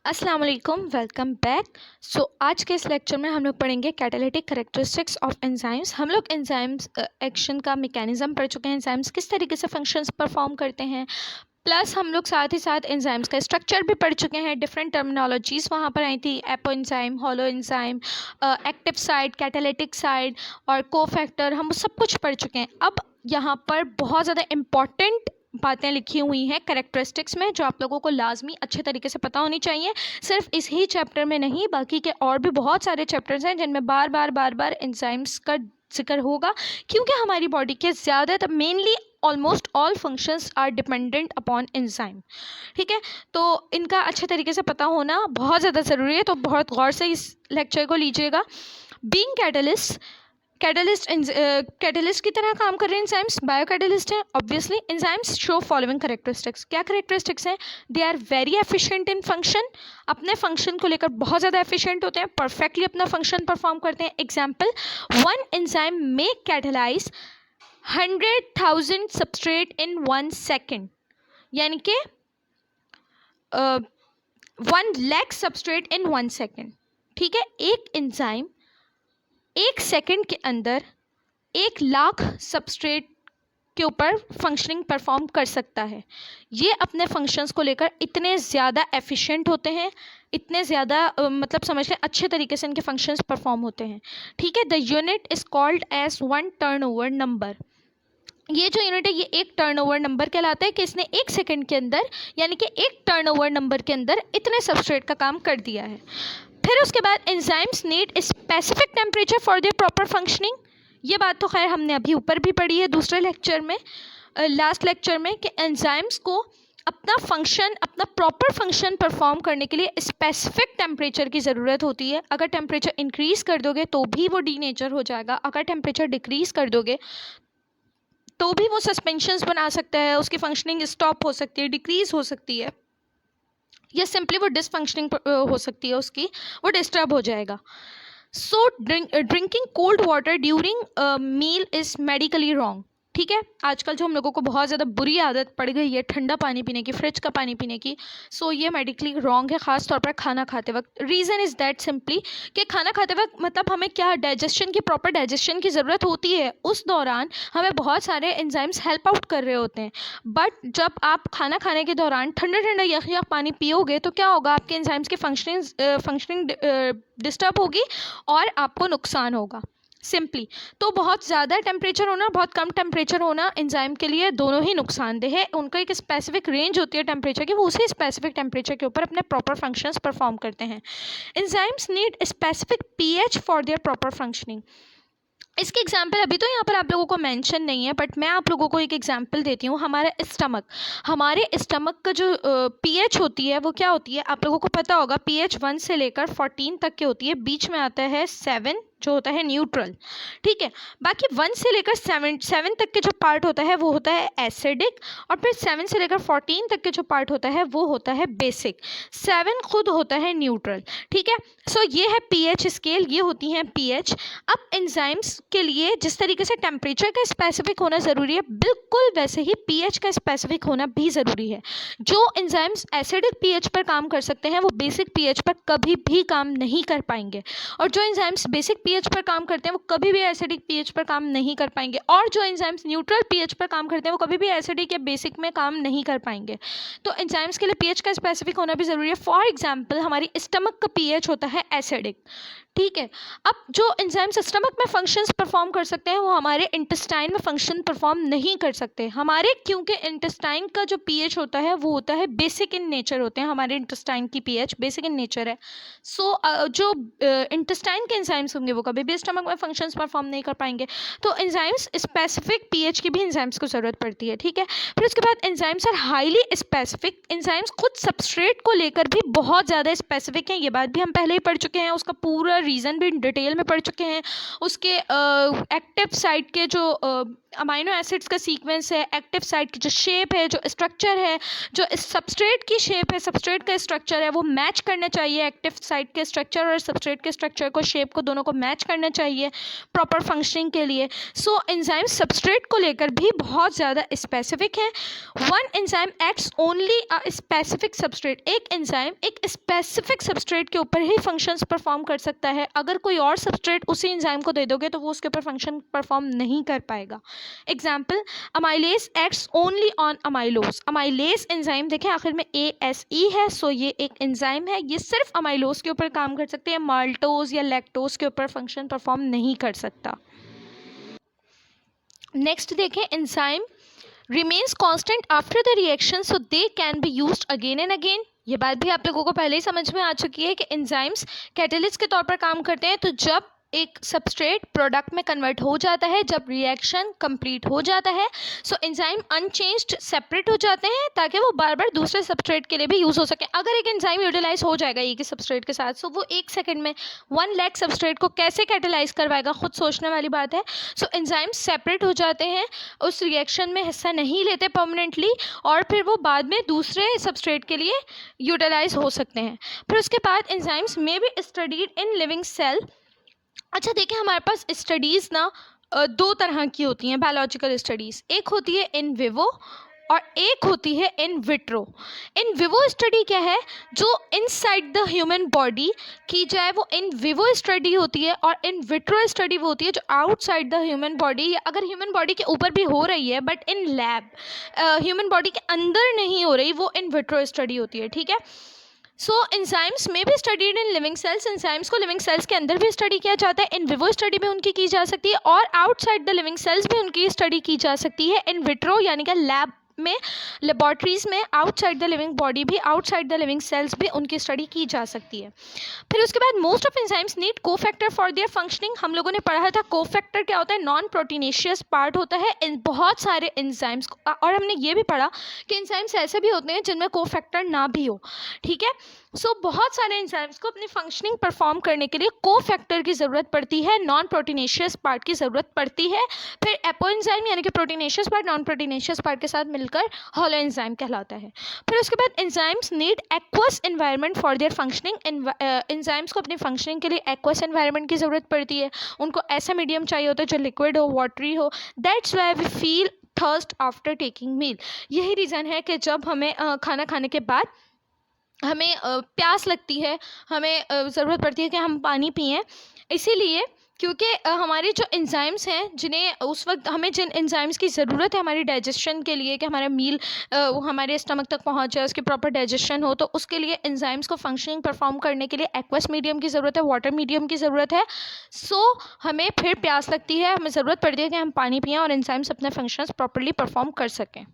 अस्सलाम वालेकुम, welcome back. आज के इस लेक्चर में हम लोग पढ़ेंगे कैटालिटिक कैरेक्टरिस्टिक्स ऑफ एंजाइम्स। हम लोग एंजाइम्स एक्शन का मैकेनिज्म पढ़ चुके हैं, एंजाइम्स किस तरीके से फंक्शंस परफॉर्म करते हैं, प्लस हम लोग साथ ही साथ एंजाइम्स का स्ट्रक्चर भी पढ़ चुके हैं। डिफरेंट टर्मिनोलॉजीज़ वहाँ पर आई थी, apo enzyme, holo enzyme, active side, catalytic side और कोफैक्टर, हम सब कुछ पढ़ चुके हैं। अब यहाँ पर बहुत ज़्यादा इम्पॉर्टेंट बातें लिखी हुई हैं कैरेक्टरिस्टिक्स में, जो आप लोगों को लाजमी अच्छे तरीके से पता होनी चाहिए। सिर्फ इस ही चैप्टर में नहीं, बाकी के और भी बहुत सारे चैप्टर्स हैं जिनमें बार बार एंजाइम्स का जिक्र होगा, क्योंकि हमारी बॉडी के ज़्यादातर, mainly almost all functions are dependent upon enzyme. ठीक है, तो इनका अच्छे तरीके से पता होना बहुत ज़्यादा ज़रूरी है, तो बहुत गौर से इस लेक्चर को लीजिएगा। बीइंग कैटलिस्ट की तरह काम कर रहे हैं एंजाइम्स, बायो कैटलिस्ट हैं obviously. Enzymes show following characteristics. क्या कैरेक्टरिस्टिक्स हैं? They are very efficient in function, अपने फंक्शन को लेकर बहुत ज़्यादा एफिशिएंट होते हैं, परफेक्टली अपना फंक्शन परफॉर्म करते हैं। एग्जाम्पल, वन एंजाइम में कैटलाइज 100,000 सबस्ट्रेट इन 1 सेकेंड, यानी कि 1,00,000 सबस्ट्रेट इन 1 सेकेंड। ठीक है, एक एंजाइम 1 सेकेंड के अंदर 1,00,000 सबस्ट्रेट के ऊपर फंक्शनिंग परफॉर्म कर सकता है। ये अपने फंक्शंस को लेकर इतने ज़्यादा एफिशिएंट होते हैं, इतने ज़्यादा मतलब समझ लें अच्छे तरीके से इनके फंक्शंस परफॉर्म होते हैं। ठीक है, the unit is called as 1 turnover number. ये जो यूनिट है ये एक टर्नओवर नंबर कहलाता है कि इसने 1 सेकेंड के अंदर, यानी कि एक टर्नओवर नंबर के अंदर इतने सबस्ट्रेट का काम कर दिया है। फिर उसके बाद enzymes need specific temperature for their proper functioning. ये बात तो खैर हमने अभी ऊपर भी पढ़ी है दूसरे लेक्चर में, लास्ट लेक्चर में, कि एंजाइम्स को अपना फंक्शन, अपना प्रॉपर फंक्शन परफॉर्म करने के लिए स्पेसिफिक टेम्परेचर की ज़रूरत होती है। अगर टेम्परेचर इंक्रीज़ कर दोगे तो भी वो डीनेचर हो जाएगा, अगर टेम्परेचर डिक्रीज़ कर दोगे तो भी वो सस्पेंशंस बना सकता है, उसकी फंक्शनिंग स्टॉप हो सकती है, डिक्रीज़ हो सकती है, या सिंपली वो डिसफंक्शनिंग हो सकती है, उसकी वो डिस्टर्ब हो जाएगा। So drinking cold water during meal is medically wrong. ठीक है, आजकल जो हम लोगों को बहुत ज़्यादा बुरी आदत पड़ गई है ठंडा पानी पीने की, फ्रिज का पानी पीने की, सो ये मेडिकली रॉन्ग है, ख़ास तौर पर खाना खाते वक्त। रीज़न इज़ दैट सिंपली कि खाना खाते वक्त मतलब हमें क्या, डाइजेशन की, प्रॉपर डाइजेशन की ज़रूरत होती है। उस दौरान हमें बहुत सारे एंजाइम्स हेल्प आउट कर रहे होते हैं, बट जब आप खाना खाने के दौरान ठंडा ठंडा यख पानी पियोगे तो क्या होगा, आपके एंजाइम्स की फंक्शनिंग डिस्टर्ब होगी और आपको नुकसान होगा सिंपली। तो बहुत ज़्यादा टेम्परेचर होना, बहुत कम टेम्परेचर होना एंजाइम के लिए दोनों ही नुकसानदेह है। उनका एक स्पेसिफिक रेंज होती है टेम्परेचर की, वो उसी स्पेसिफिक टेम्परेचर के ऊपर अपने प्रॉपर फंक्शंस परफॉर्म करते हैं। Enzymes need specific pH for their proper functioning. इसके एग्जाम्पल अभी तो यहाँ पर आप लोगों को मेंशन नहीं है, बट मैं आप लोगों को एक एग्जाम्पल देती हूँ। हमारे स्टमक का जो पीएच होती है वो क्या होती है, आप लोगों को पता होगा, पीएच 1 से लेकर 14 तक की होती है, बीच में आता है 7 जो होता है न्यूट्रल। ठीक है, बाकी 1 से लेकर 7 तक के जो पार्ट होता है वो होता है एसिडिक, और फिर 7 से लेकर 14 तक के जो पार्ट होता है वो होता है बेसिक। 7 खुद होता है न्यूट्रल। ठीक है, सो ये है पीएच स्केल, ये होती हैं पीएच। अब एंजाइम्स के लिए जिस तरीके से टेम्परेचर का स्पेसिफिक होना ज़रूरी है, बिल्कुल वैसे ही पीएच का स्पेसिफिक होना भी ज़रूरी है। जो एंजाइम्स एसिडिक पीएच पर काम कर सकते हैं वो बेसिक पीएच पर कभी भी काम नहीं कर पाएंगे, और जो एंजाइम्स बेसिक पीएच पर काम करते हैं वो कभी भी एसिडिक पीएच पर काम नहीं कर पाएंगे, और जो एंजाइम्स न्यूट्रल पीएच पर काम करते हैं वो कभी भी एसिडिक या बेसिक में काम नहीं कर पाएंगे। तो एंजाइम्स के लिए पीएच का स्पेसिफिक होना भी ज़रूरी है। फॉर एग्जाम्पल, हमारी स्टमक का पीएच होता है एसिडिक। ठीक है, अब जो एंजाइम्स स्टमक में फंक्शंस परफॉर्म कर सकते हैं वो हमारे इंटेस्टाइन में फंक्शन परफॉर्म नहीं कर सकते हमारे, क्योंकि इंटेस्टाइन का जो पीएच होता है वो होता है बेसिक इन नेचर होते हैं, हमारे इंटेस्टाइन की पीएच बेसिक इन नेचर है। सो जो इंटेस्टाइन के एंजाइम्स होंगे वो कभी भी स्टमक में फंक्शंस परफॉर्म नहीं कर पाएंगे। तो एंजाइम्स स्पेसिफिक पीएच की भी एंजाइम्स को ज़रूरत पड़ती है। ठीक है, फिर उसके बाद enzymes are highly specific. Enzymes खुद सबस्ट्रेट को लेकर भी बहुत ज़्यादा स्पेसिफिक हैं, ये बात भी हम पहले ही पढ़ चुके हैं, उसका पूरा रीज़न भी डिटेल में पढ़ चुके हैं। उसके एक्टिव साइट के जो अमाइनो एसिड्स का सीक्वेंस है, एक्टिव साइट की जो शेप है, जो स्ट्रक्चर है, जो सबस्ट्रेट की शेप है, सबस्ट्रेट का स्ट्रक्चर है, वो मैच करना चाहिए। एक्टिव साइट के स्ट्रक्चर और सबस्ट्रेट के स्ट्रक्चर को, शेप को, दोनों को मैच करना चाहिए प्रॉपर फंक्शनिंग के लिए। सो एंजाइम सबस्ट्रेट को लेकर भी बहुत ज़्यादा स्पेसिफिक है। One enzyme acts only a specific substrate, एक एंजाइम एक स्पेसिफिक सबस्ट्रेट के ऊपर ही फंक्शंस परफॉर्म कर सकता है। अगर कोई और सबस्ट्रेट उसी एंजाइम को दे दोगे तो वो उसके ऊपर फंक्शन परफॉर्म नहीं कर पाएगा। Example, amylase acts only on amylose. Amylase enzyme देखें आखिर में ASE है, सो ये एक एंजाइम है, ये सिर्फ अमाइलोज के ऊपर काम कर सकते हैं, माल्टोज या लैक्टोज के ऊपर फंक्शन परफॉर्म नहीं कर सकता। नेक्स्ट देखें, enzyme remains constant after the reaction so they can be used again and again। ये बात भी आप लोगों को पहले ही समझ में आ चुकी है कि एंजाइम्स कैटलिस्ट के तौर पर काम करते हैं। तो जब एक सबस्ट्रेट प्रोडक्ट में कन्वर्ट हो जाता है, जब रिएक्शन कंप्लीट हो जाता है, सो एंजाइम अनचेंज्ड सेपरेट हो जाते हैं ताकि वो बार बार दूसरे सबस्ट्रेट के लिए भी यूज़ हो सके। अगर एक एंजाइम यूटिलाइज हो जाएगा एक ही सबस्ट्रेट के साथ, सो वो 1 सेकंड में 1 लाख सबस्ट्रेट को कैसे कैटेलाइज करवाएगा, खुद सोचने वाली बात है। सो एंजाइम सेपरेट हो जाते हैं, उस रिएक्शन में हिस्सा नहीं लेते परमानेंटली, और फिर वो बाद में दूसरे सबस्ट्रेट के लिए यूटिलाइज हो सकते हैं। फिर उसके बाद एंजाइम्स में भी स्टडीड इन लिविंग सेल। अच्छा देखिए, हमारे पास स्टडीज़ ना 2 तरह की होती हैं बायोलॉजिकल स्टडीज़। एक होती है इन विवो और एक होती है in vitro. In vivo study क्या है, जो इनसाइड द ह्यूमन बॉडी की जाए वो इन विवो स्टडी होती है, और इन विट्रो स्टडी वो होती है जो आउटसाइड द ह्यूमन बॉडी, या अगर ह्यूमन बॉडी के ऊपर भी हो रही है but in lab, human body के अंदर नहीं हो रही, वो इन विट्रो स्टडी होती है। ठीक है, सो एंजाइम्स में भी studied in living cells. Enzymes को लिविंग सेल्स के अंदर भी स्टडी किया जाता है, इन विवो स्टडी भी उनकी की जा सकती है, और आउटसाइड द लिविंग सेल्स भी उनकी स्टडी की जा सकती है इन विट्रो, यानी कि लैब में, लेबॉर्ट्रीज में, आउटसाइड द लिविंग बॉडी भी, आउटसाइड द लिविंग सेल्स भी उनकी स्टडी की जा सकती है। फिर उसके बाद most of enzymes need cofactor for their functioning. हम लोगों ने पढ़ा था कोफैक्टर क्या होता है, नॉन प्रोटीनेशियस पार्ट होता है इन बहुत सारे एंजाइम्स, और हमने ये भी पढ़ा कि एंजाइम्स ऐसे भी होते हैं जिनमें कोफैक्टर ना भी हो। ठीक है, सो बहुत सारे एंजाइम्स को अपनी फंक्शनिंग परफॉर्म करने के लिए कोफैक्टर की ज़रूरत पड़ती है, नॉन प्रोटीनेशियस पार्ट की ज़रूरत पड़ती है। फिर एपो एंजाइम यानी कि proteinaceous part non proteinaceous part के साथ मिलकर हॉलो एंजाइम कहलाता है। फिर उसके बाद enzymes need aqueous environment for their functioning. Enzymes को अपनी फंक्शनिंग के लिए एक्वस एनवायरनमेंट की ज़रूरत पड़ती है, उनको ऐसा मीडियम चाहिए होता है जो लिक्विड हो, वाटरी हो। That's why we feel thirst after taking meal. यही रीज़न है कि जब हमें खाना खाने के बाद हमें प्यास लगती है, हमें ज़रूरत पड़ती है कि हम पानी पिएं, इसीलिए क्योंकि हमारे जो एंजाइम्स हैं, जिन्हें उस वक्त हमें जिन एंजाइम्स की ज़रूरत है हमारी डाइजेशन के लिए, कि हमारा मील वो हमारे स्टमक तक पहुंच जाए, उसकी प्रॉपर डाइजेशन हो, तो उसके लिए एंजाइम्स को फंक्शनिंग परफॉर्म करने के लिए एक्वस मीडियम की ज़रूरत है, वाटर मीडियम की ज़रूरत है। सो हमें फिर प्यास लगती है, हमें ज़रूरत पड़ती है कि हम पानी पिएं और एंजाइम्स अपने फंक्शंस प्रॉपरली परफॉर्म कर सकें।